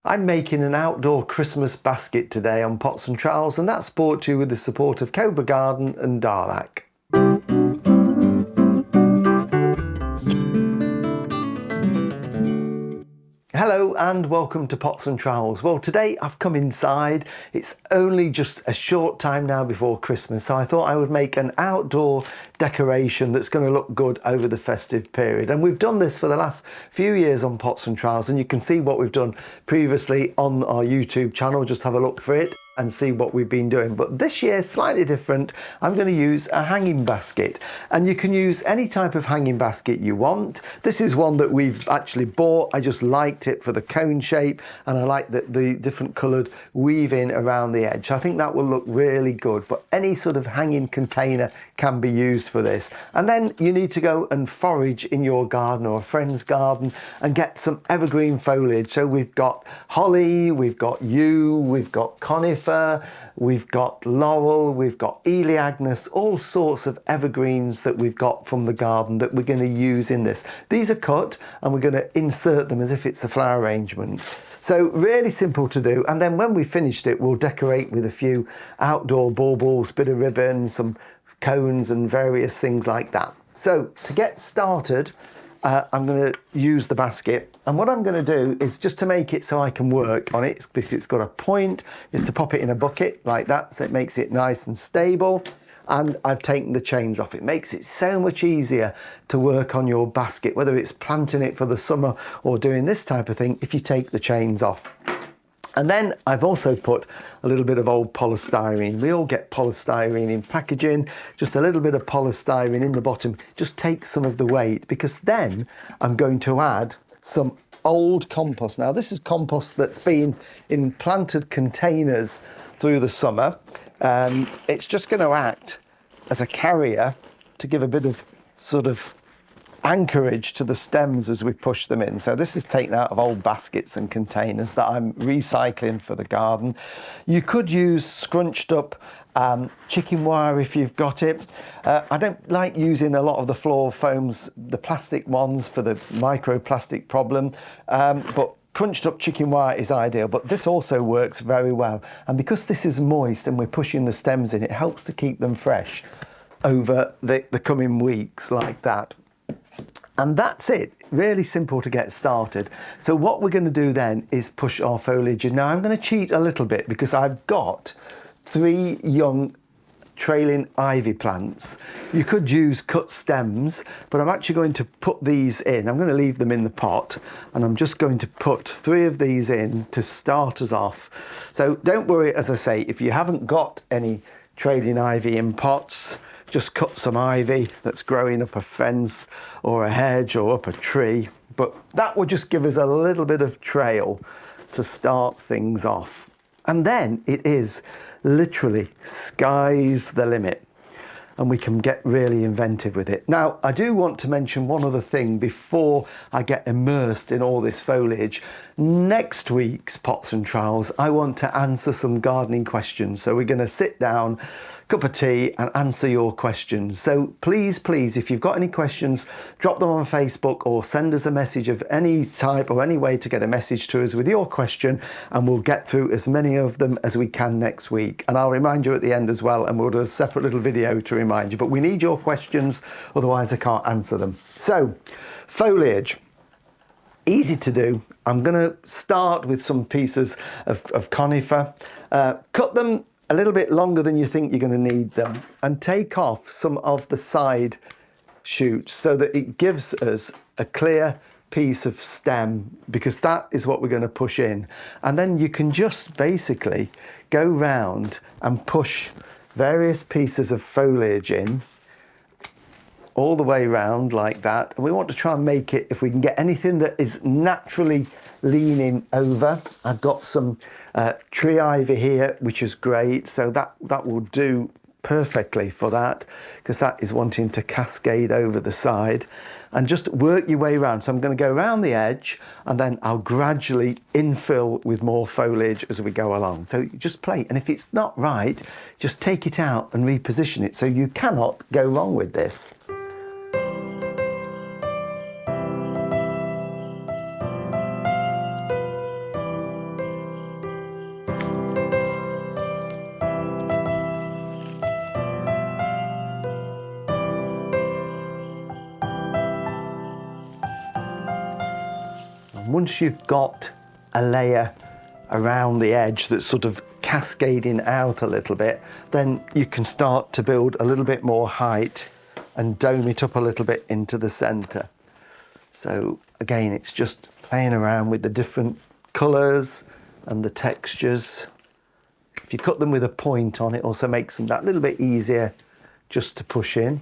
I'm making an outdoor Christmas basket today on Pots and Trowels, and that's brought to you with the support of Cobra Garden and Darlac. Hello and welcome to Pots and Trowels. Well, today I've come inside. It's only just a short time now before Christmas, so I thought I would make an outdoor decoration that's going to look good over the festive period. And we've done this for the last few years on Pots and Trowels, and you can see what we've done previously on our YouTube channel. Just have a look for it and see what we've been doing. But this year, slightly different. I'm going to use a hanging basket, and you can use any type of hanging basket you want. This is one that we've actually bought. I just liked it for the cone shape, and I like the different coloured weaving around the edge. I think that will look really good, but any sort of hanging container can be used for this. And then you need to go and forage in your garden or a friend's garden and get some evergreen foliage. So we've got holly, we've got yew, we've got conifer, we've got laurel, we've got Elaeagnus, all sorts of evergreens that we've got from the garden that we're going to use in this. These are cut and we're going to insert them as if it's a flower arrangement. So really simple to do, and then when we've finished it, we'll decorate with a few outdoor baubles, bit of ribbon, some cones and various things like that. So to get started, I'm going to use the basket, and what I'm going to do is, just to make it so I can work on it, if it's got a point, is to pop it in a bucket like that, so it makes it nice and stable. And I've taken the chains off. It makes it so much easier to work on your basket, whether it's planting it for the summer or doing this type of thing, if you take the chains off. And then I've also put a little bit of old polystyrene. We all get polystyrene in packaging, just a little bit of polystyrene in the bottom. Just take some of the weight, because then I'm going to add some old compost. Now this is compost that's been in planted containers through the summer. It's just going to act as a carrier to give a bit of sort of anchorage to the stems as we push them in. So this is taken out of old baskets and containers that I'm recycling for the garden. You could use scrunched up chicken wire if you've got it. I don't like using a lot of the floor foams, the plastic ones, for the microplastic problem, but crunched up chicken wire is ideal, but this also works very well. And because this is moist and we're pushing the stems in, it helps to keep them fresh over the coming weeks like that. And that's it. Really simple to get started. So what we're going to do then is push our foliage in. Now I'm going to cheat a little bit, because I've got 3 young trailing ivy plants. You could use cut stems, but I'm actually going to put these in. I'm going to leave them in the pot, and I'm just going to put 3 of these in to start us off. So don't worry, as I say, if you haven't got any trailing ivy in pots, just cut some ivy that's growing up a fence or a hedge or up a tree. But that will just give us a little bit of trail to start things off. And then it is literally sky's the limit, and we can get really inventive with it. Now, I do want to mention one other thing before I get immersed in all this foliage. Next week's Pots and Trowels, I want to answer some gardening questions. So we're going to sit down, cup of tea, and answer your questions. So please, if you've got any questions, drop them on Facebook or send us a message of any type, or any way to get a message to us with your question, and we'll get through as many of them as we can next week. And I'll remind you at the end as well, and we'll do a separate little video to remind you. But we need your questions, otherwise I can't answer them. So, foliage. Easy to do. I'm going to start with some pieces of conifer. Cut them a little bit longer than you think you're going to need them, and take off some of the side shoots so that it gives us a clear piece of stem, because that is what we're going to push in. And then you can just basically go round and push various pieces of foliage in all the way round like that. And we want to try and make it, if we can get anything that is naturally leaning over. I've got some tree ivy here, which is great, so that will do perfectly for that, because that is wanting to cascade over the side. And just work your way around. So I'm going to go around the edge, and then I'll gradually infill with more foliage as we go along. So just play, and if it's not right, just take it out and reposition it. So you cannot go wrong with this. once you've got a layer around the edge that's sort of cascading out a little bit, then you can start to build a little bit more height and dome it up a little bit into the center. So again, it's just playing around with the different colors and the textures. If you cut them with a point on, it also makes them that little bit easier just to push in.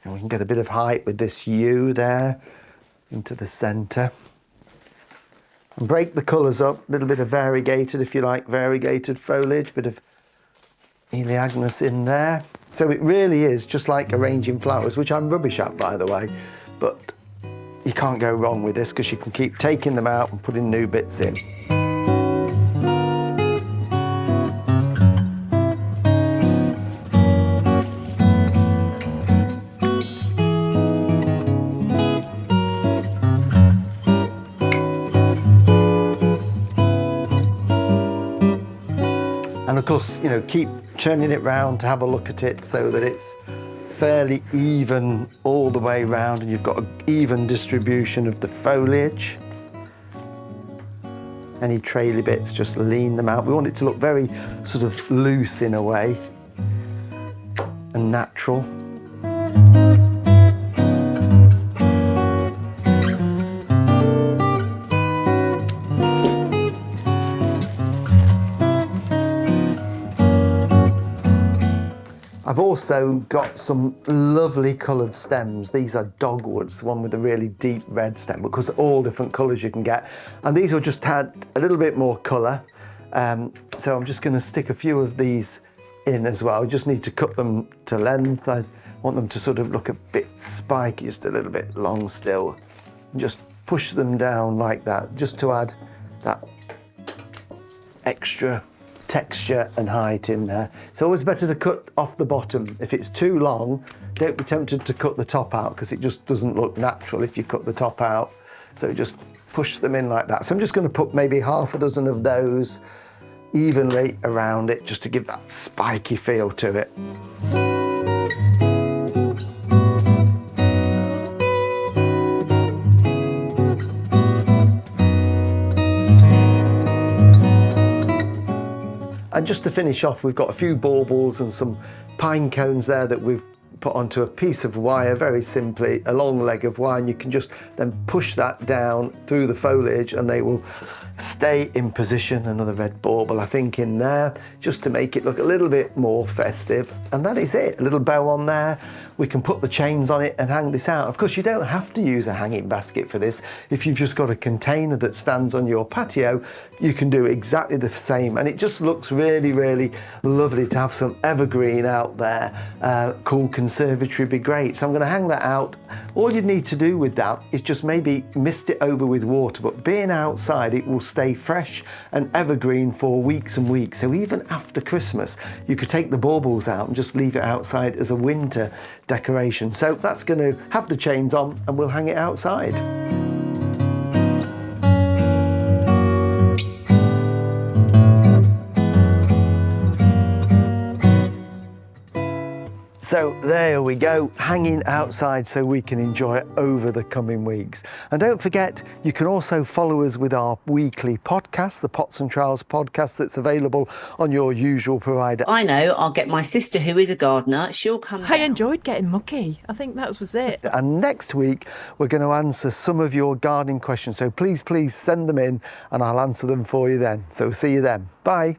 And we can get a bit of height with this U there into the center. And break the colours up, a little bit of variegated, if you like, variegated foliage, bit of Elaeagnus in there. So it really is just like arranging flowers, which I'm rubbish at, by the way, but you can't go wrong with this because you can keep taking them out and putting new bits in. And of course, you know, keep turning it round to have a look at it so that it's fairly even all the way round and you've got an even distribution of the foliage. Any traily bits, just lean them out. We want it to look very sort of loose in a way and natural. I've also got some lovely coloured stems. These are dogwoods, one with a really deep red stem, because all different colours you can get. And these will just add a little bit more colour. So I'm just going to stick a few of these in as well. I just need to cut them to length. I want them to sort of look a bit spiky, just a little bit long still. And just push them down like that, just to add that extra texture and height in there. It's always better to cut off the bottom. If it's too long, don't be tempted to cut the top out because it just doesn't look natural if you cut the top out. So just push them in like that. So I'm just going to put maybe half a dozen of those evenly around it just to give that spiky feel to it. And just to finish off, we've got a few baubles and some pine cones there that we've put onto a piece of wire, very simply, a long leg of wire, and you can just then push that down through the foliage and they will stay in position. Another red bauble, I think, in there, just to make it look a little bit more festive. And that is it, a little bow on there. We can put the chains on it and hang this out. Of course, you don't have to use a hanging basket for this. If you've just got a container that stands on your patio, you can do exactly the same. And it just looks really, really lovely to have some evergreen out there. Cool conservatory would be great. So I'm gonna hang that out. All you need to do with that is just maybe mist it over with water, but being outside, it will stay fresh and evergreen for weeks and weeks. So even after Christmas, you could take the baubles out and just leave it outside as a winter decoration. So that's going to have the chains on and we'll hang it outside. So there we go, hanging outside so we can enjoy it over the coming weeks. And don't forget, you can also follow us with our weekly podcast, the Pots and Trowels podcast, that's available on your usual provider. I know, I'll get my sister, who is a gardener, she'll come down. I enjoyed getting mucky. I think that was it. And next week, we're going to answer some of your gardening questions. So please send them in and I'll answer them for you then. So see you then. Bye.